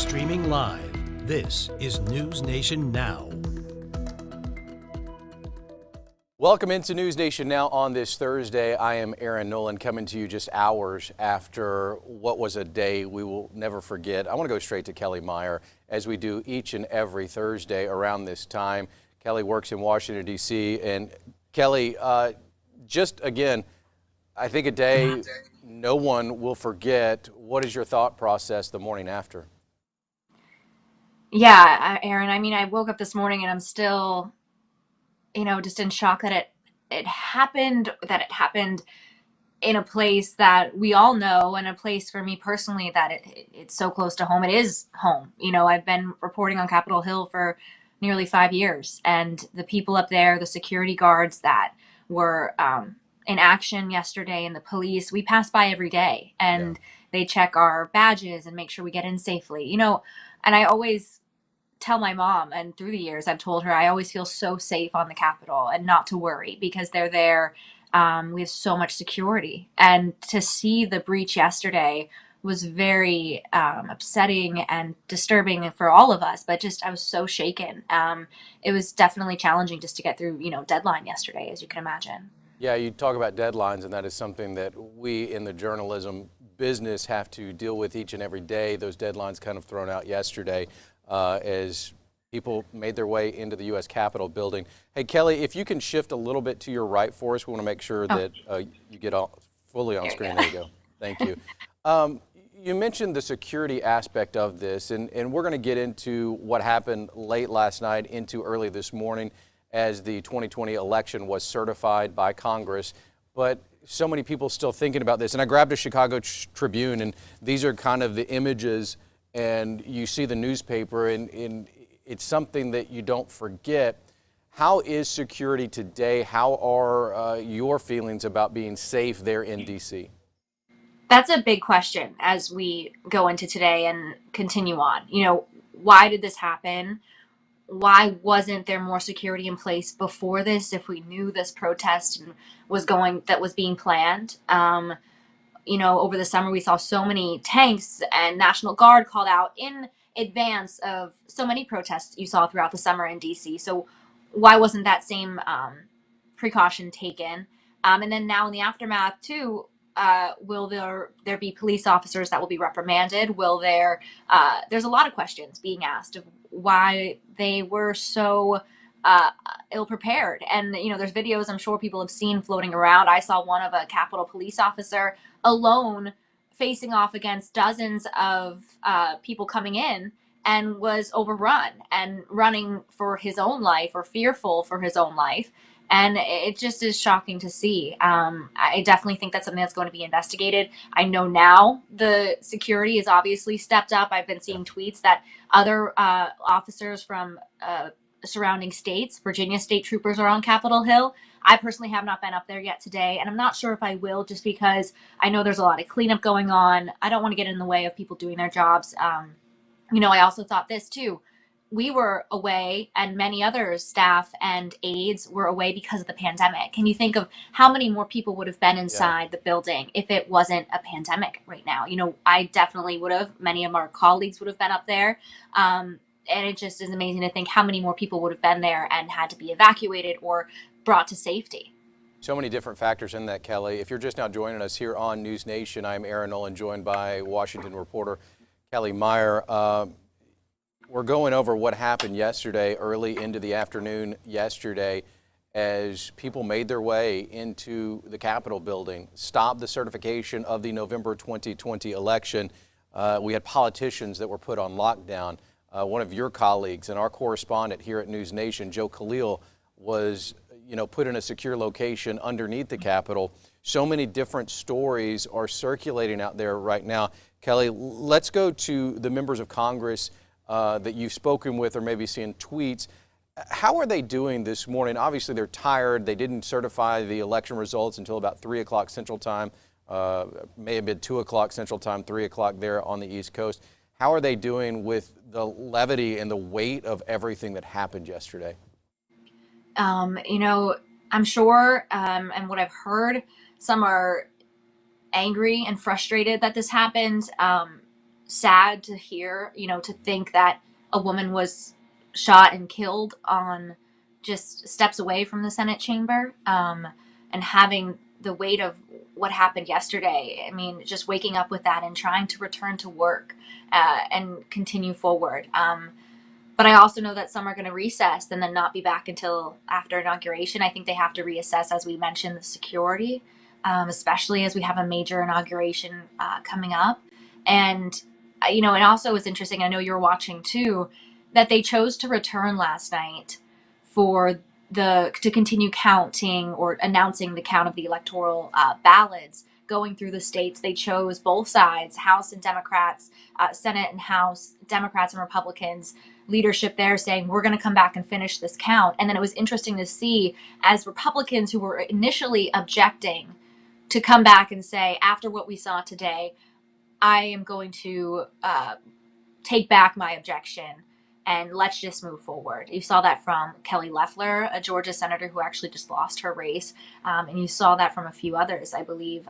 Streaming live, this is NewsNation Now. Welcome into NewsNation Now on this Thursday. I am Aaron Nolan, coming to you just hours after what was a day we will never forget. I want to go straight to Kelly Meyer, as we do each and every Thursday around this time. Kelly works in Washington, D.C. And Kelly, just again, I think a day no one will forget. What is your thought process the morning after? Yeah, Aaron, I mean, I woke up this morning and I'm still, just in shock that it happened, in a place that we all know, and a place for me personally that it's so close to home. It is home. I've been reporting on Capitol Hill for nearly 5 years, and the people up there, the security guards that were in action yesterday, and the police, we pass by every day, and they check our badges and make sure we get in safely, and I always tell my mom, and through the years I've told her, I always feel so safe on the Capitol and not to worry because they're there. We have so much security, and to see the breach yesterday was very upsetting and disturbing for all of us, but just I was so shaken. It was definitely challenging just to get through, deadline yesterday, as you can imagine. Yeah, you talk about deadlines, and that is something that we in the journalism business have to deal with each and every day. Those deadlines kind of thrown out yesterday as people made their way into the U.S. Capitol building. Hey, Kelly, if you can shift a little bit to your right for us, we want to make sure that you get all fully on screen. There you go. Thank you. You mentioned the security aspect of this, and we're going to get into what happened late last night into early this morning as the 2020 election was certified by Congress. But so many people still thinking about this. And I grabbed a Chicago Tribune, and these are kind of the images, and you see the newspaper, and it's something that you don't forget. How is security today? How are your feelings about being safe there in D.C.? That's a big question as we go into today and continue on. Why did this happen? Why wasn't there more security in place before this if we knew this protest was being planned? Over the summer we saw so many tanks and National Guard called out in advance of so many protests you saw throughout the summer in DC. So why wasn't that same precaution taken? And then now in the aftermath too, will there be police officers that will be reprimanded? There's a lot of questions being asked of why they were so ill-prepared. And, there's videos I'm sure people have seen floating around. I saw one of a Capitol police officer alone facing off against dozens of people coming in, and was overrun and running for his own life, or fearful for his own life. And it just is shocking to see. I definitely think that's something that's going to be investigated. I know now the security is obviously stepped up. I've been seeing tweets that other officers from surrounding states, Virginia state troopers, are on Capitol Hill. I personally have not been up there yet today, and I'm not sure if I will, just because I know there's a lot of cleanup going on. I don't want to get in the way of people doing their jobs. I also thought this too. We were away, and many other staff and aides were away because of the pandemic. Can you think of how many more people would have been inside the building if it wasn't a pandemic right now? I definitely would have. Many of our colleagues would have been up there. And it just is amazing to think how many more people would have been there and had to be evacuated or brought to safety. So many different factors in that, Kelly. If you're just now joining us here on News Nation, I'm Aaron Nolan, joined by Washington reporter Kelly Meyer. We're going over what happened yesterday, early into the afternoon yesterday, as people made their way into the Capitol building, stopped the certification of the November 2020 election. We had politicians that were put on lockdown. One of your colleagues and our correspondent here at News Nation, Joe Khalil, was put in a secure location underneath the Capitol. So many different stories are circulating out there right now. Kelly, let's go to the members of Congress that you've spoken with or maybe seen tweets. How are they doing this morning? Obviously, they're tired. They didn't certify the election results until about 3 o'clock Central Time. May have been 2 o'clock Central Time, 3 o'clock there on the East Coast. How are they doing with the levity and the weight of everything that happened yesterday? I'm sure, and what I've heard, some are angry and frustrated that this happened. sad to hear, to think that a woman was shot and killed on just steps away from the Senate chamber, and having the weight of what happened yesterday. I mean, just waking up with that and trying to return to work and continue forward. But I also know that some are going to recess and then not be back until after inauguration. I think they have to reassess, as we mentioned, the security, especially as we have a major inauguration coming up. And, and also it's interesting, I know you're watching too, that they chose to return last night for to continue counting or announcing the count of the electoral ballots going through the states. They chose both sides, House and Democrats, Senate and House, Democrats and Republicans, leadership there saying, we're going to come back and finish this count. And then it was interesting to see, as Republicans who were initially objecting, to come back and say, after what we saw today, I am going to take back my objection and let's just move forward. You saw that from Kelly Loeffler, a Georgia senator who actually just lost her race. And you saw that from a few others, I believe,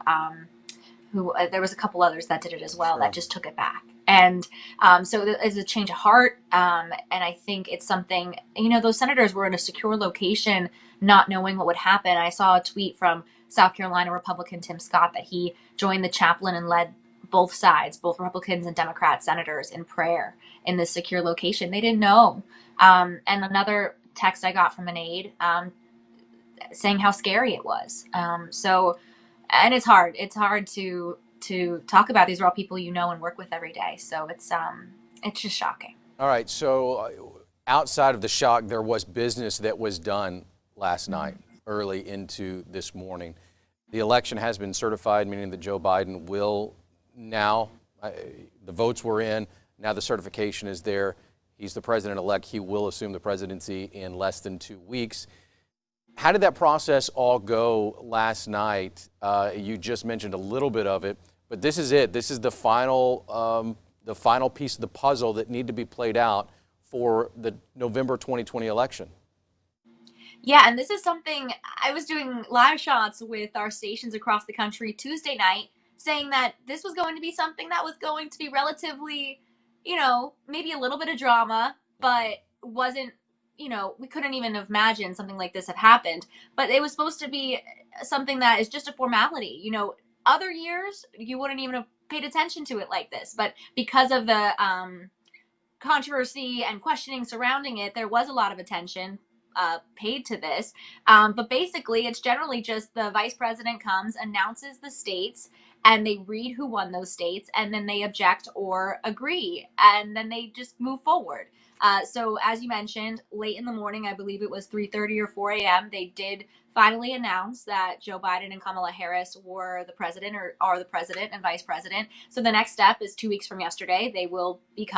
who there was a couple others that did it as well, that just took it back. And so it's a change of heart. And I think it's something, those senators were in a secure location, not knowing what would happen. I saw a tweet from South Carolina Republican Tim Scott that he joined the chaplain and led both sides, both Republicans and Democrat senators, in prayer in this secure location. They didn't know. And another text I got from an aide saying how scary it was. And it's hard. It's hard to talk about. These are all people and work with every day. So it's just shocking. All right. So outside of the shock, there was business that was done last night, early into this morning. The election has been certified, meaning that Joe Biden will now, the votes were in, now the certification is there. He's the president-elect. He will assume the presidency in less than 2 weeks. How did that process all go last night? You just mentioned a little bit of it, but this is it. This is the final piece of the puzzle that need to be played out for the November 2020 election. Yeah, and this is something I was doing live shots with our stations across the country Tuesday night, saying that this was going to be something that was going to be relatively, maybe a little bit of drama, but wasn't, we couldn't even imagine something like this had happened. But it was supposed to be something that is just a formality. Other years, you wouldn't even have paid attention to it like this. But because of the controversy and questioning surrounding it, there was a lot of attention paid to this. But basically, it's generally just the vice president comes, announces the states, and they read who won those states, and then they object or agree, and then they just move forward. So as you mentioned, late in the morning, I believe it was 3:30 or 4 a.m., they did finally announce that Joe Biden and Kamala Harris were the president, or are the president and vice president. So the next step is 2 weeks from yesterday, they will be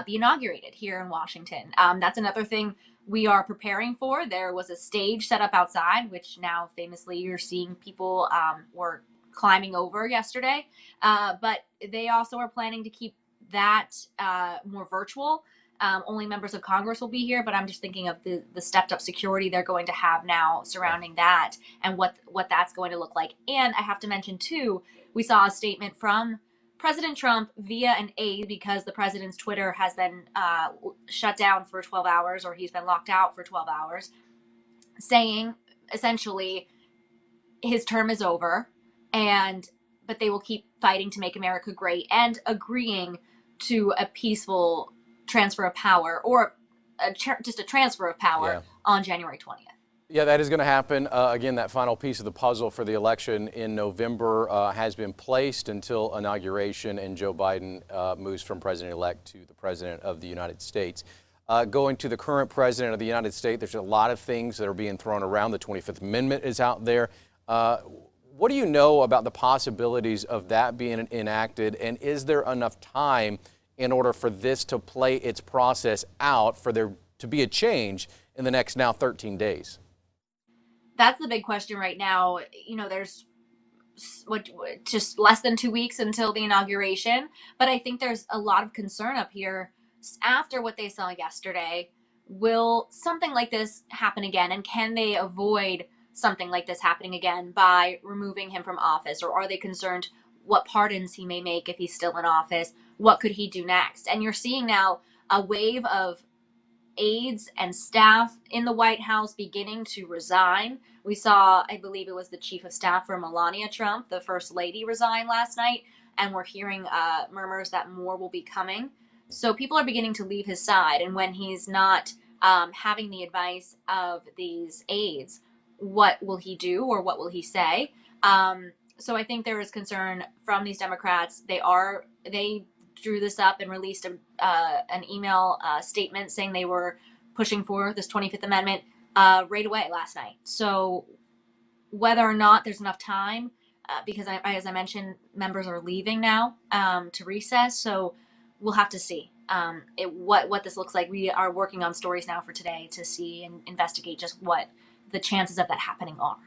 inaugurated here in Washington. That's another thing we are preparing for. There was a stage set up outside, which now famously you're seeing people were climbing over yesterday. But they also are planning to keep that more virtual. Only members of Congress will be here, but I'm just thinking of the stepped up security they're going to have now surrounding that, and what that's going to look like. And I have to mention too, we saw a statement from President Trump via an aide, because the president's Twitter has been shut down for 12 hours, or he's been locked out for 12 hours, saying essentially his term is over, but they will keep fighting to make America great, and agreeing to a peaceful transfer of power, or just a transfer of power on January 20th. Yeah, that is going to happen. Again, that final piece of the puzzle for the election in November has been placed until inauguration, and Joe Biden moves from president-elect to the president of the United States. Going to the current president of the United States, there's a lot of things that are being thrown around. The 25th Amendment is out there. What do you know about the possibilities of that being enacted, and is there enough time in order for this to play its process out, for there to be a change in the next now 13 days? That's the big question right now. There's just less than 2 weeks until the inauguration, but I think there's a lot of concern up here after what they saw yesterday. Will something like this happen again, and can they avoid something like this happening again by removing him from office? Or are they concerned what pardons he may make if he's still in office? what could he do next? And you're seeing now a wave of aides and staff in the White House beginning to resign. We saw, I believe it was the chief of staff for Melania Trump, the first lady, resign last night, and we're hearing murmurs that more will be coming. So people are beginning to leave his side, and when he's not having the advice of these aides, what will he do or what will he say? So I think there is concern from these Democrats. They drew this up and released an email statement saying they were pushing for this 25th Amendment right away last night. So whether or not there's enough time, because as I mentioned, members are leaving now to recess, so we'll have to see what this looks like. We are working on stories now for today to see and investigate just what the chances of that happening are.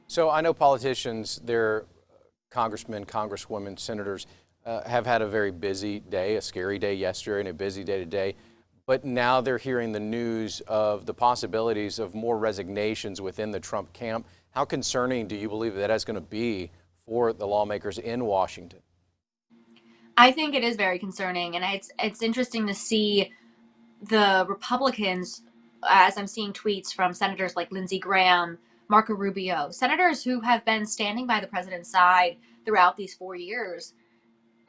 So I know politicians, their congressmen, congresswomen, senators have had a very busy day, a scary day yesterday and a busy day today. But now they're hearing the news of the possibilities of more resignations within the Trump camp. How concerning do you believe that that's going to be for the lawmakers in Washington? I think it is very concerning, and it's interesting to see the Republicans, as I'm seeing tweets from senators like Lindsey Graham, Marco Rubio, senators who have been standing by the president's side throughout these 4 years,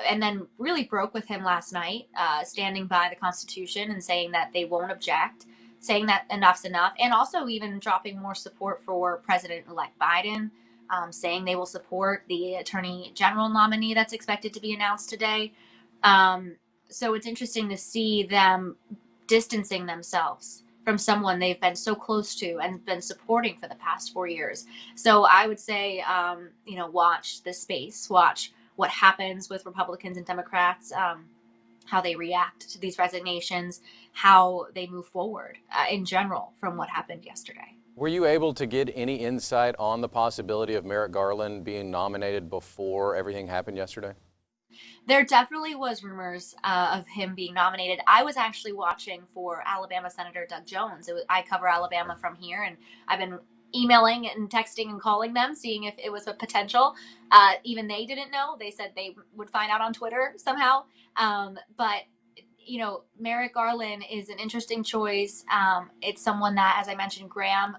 and then really broke with him last night, standing by the Constitution and saying that they won't object, saying that enough's enough, and also even dropping more support for President-elect Biden, saying they will support the Attorney General nominee that's expected to be announced today. So it's interesting to see them distancing themselves from someone they've been so close to and been supporting for the past 4 years. So I would say, watch this space, watch what happens with Republicans and Democrats, how they react to these resignations, how they move forward in general from what happened yesterday. Were you able to get any insight on the possibility of Merrick Garland being nominated before everything happened yesterday? There definitely was rumors of him being nominated. I was actually watching for Alabama Senator Doug Jones. I cover Alabama from here, and I've been emailing and texting and calling them, seeing if it was a potential. Even they didn't know. They said they would find out on Twitter somehow. But Merrick Garland is an interesting choice. It's someone that, as I mentioned, Graham,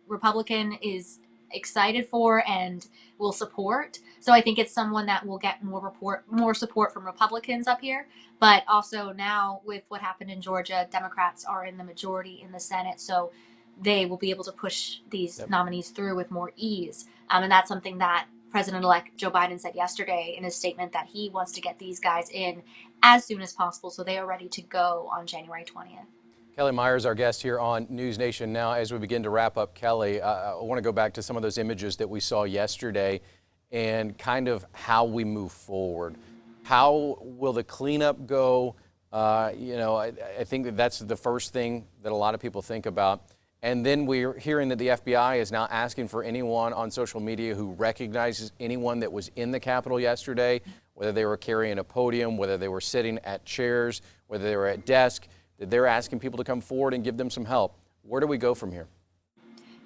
Republican, is excited for and will support. So I think it's someone that will get more support from Republicans up here. But also now with what happened in Georgia, Democrats are in the majority in the Senate, so they will be able to push these nominees through with more ease. And that's something that President-elect Joe Biden said yesterday in his statement, that he wants to get these guys in as soon as possible so they are ready to go on January 20th. Kelly Myers, our guest here on NewsNation Now. As we begin to wrap up, Kelly, I want to go back to some of those images that we saw yesterday and kind of how we move forward. How will the cleanup go? I think that's the first thing that a lot of people think about. And then we're hearing that the FBI is now asking for anyone on social media who recognizes anyone that was in the Capitol yesterday, whether they were carrying a podium, whether they were sitting at chairs, whether they were at desks, that they're asking people to come forward and give them some help. Where do we go from here?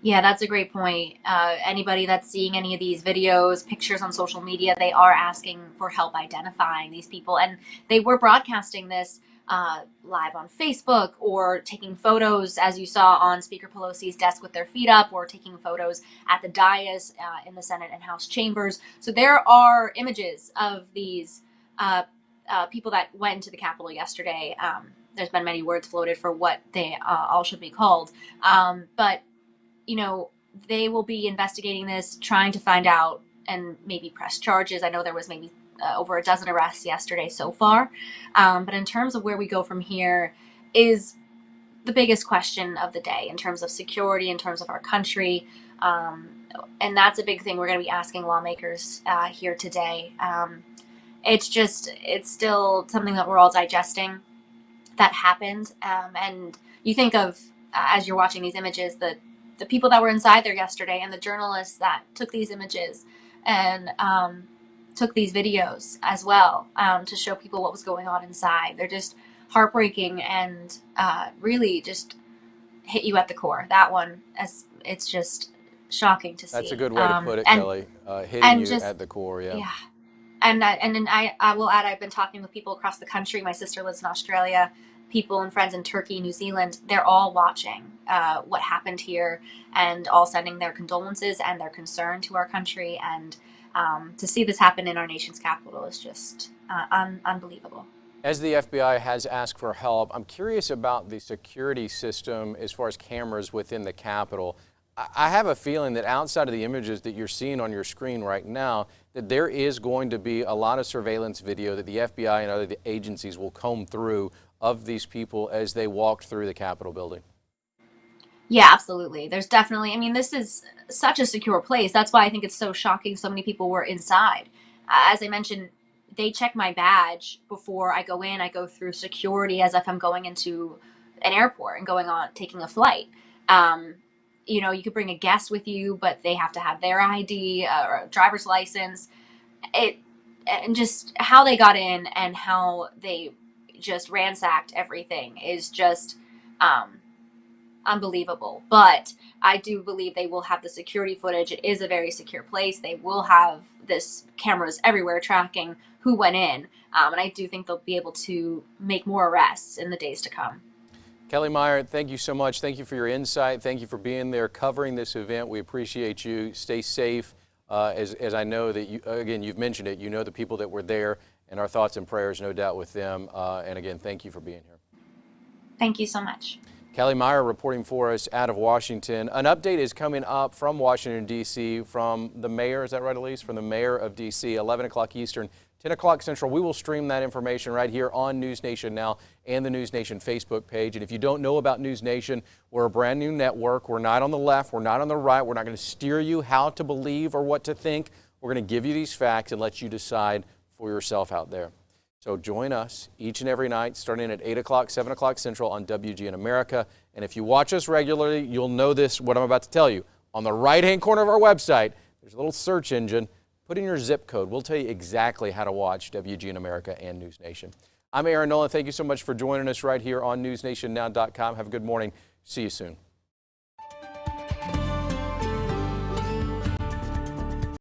Yeah, that's a great point. Anybody that's seeing any of these videos, pictures on social media, they are asking for help identifying these people. And they were broadcasting this live on Facebook, or taking photos, as you saw on Speaker Pelosi's desk with their feet up, or taking photos at the dais in the Senate and House chambers. So there are images of these people that went into the Capitol yesterday. There's been many words floated for what they all should be called. But they will be investigating this, trying to find out and maybe press charges. I know there was maybe over a dozen arrests yesterday so far. But in terms of where we go from here is the biggest question of the day in terms of security, in terms of our country. And that's a big thing we're going to be asking lawmakers here today. It's still something that we're all digesting that happened. And you think of, as you're watching these images, the people that were inside there yesterday and the journalists that took these images and took these videos as well to show people what was going on inside. They're just heartbreaking and really just hit you at the core. That one, it's just shocking to see. That's a good way to put it, Kelly. Hitting you at the core, yeah. And then I will add, I've been talking with people across the country. My sister lives in Australia. People and friends in Turkey, New Zealand, they're all watching what happened here and all sending their condolences and their concern to our country. And to see this happen in our nation's capital is just unbelievable. As the FBI has asked for help, I'm curious about the security system as far as cameras within the Capitol. I have a feeling that outside of the images that you're seeing on your screen right now, that there is going to be a lot of surveillance video that the FBI and other agencies will comb through of these people as they walked through the Capitol building. Yeah, absolutely. There's definitely, I mean, this is such a secure place. That's why I think it's so shocking so many people were inside. As I mentioned, they check my badge before I go in. I go through security as if I'm going into an airport and going on taking a flight. Um, you could bring a guest with you, but they have to have their ID or a driver's license. It and just how they got in and how they just ransacked everything is just um, unbelievable. But I do believe they will have the security footage. It is a very secure place. They will have this cameras everywhere tracking who went in. And I do think they'll be able to make more arrests in the days to come. Kelly Meyer, thank you so much. Thank you for your insight. Thank you for being there covering this event. We appreciate you. Stay safe. As I know that you, again, you've mentioned it, you know the people that were there, and our thoughts and prayers, no doubt, with them. And again, thank you for being here. Thank you so much. Kelly Meyer reporting for us out of Washington. An update is coming up from Washington, D.C. from the mayor, is that right, Elise? From the mayor of D.C., 11 o'clock Eastern, 10 o'clock Central. We will stream that information right here on NewsNation Now and the NewsNation Facebook page. And if you don't know about NewsNation, we're a brand new network. We're not on the left. We're not on the right. We're not going to steer you how to believe or what to think. We're going to give you these facts and let you decide for yourself out there. So join us each and every night, starting at 8 o'clock, 7 o'clock Central on WGN America. And if you watch us regularly, you'll know this, what I'm about to tell you. On the right-hand corner of our website, there's a little search engine. Put in your zip code. We'll tell you exactly how to watch WGN America and NewsNation. I'm Aaron Nolan. Thank you so much for joining us right here on NewsNationNow.com. Have a good morning. See you soon.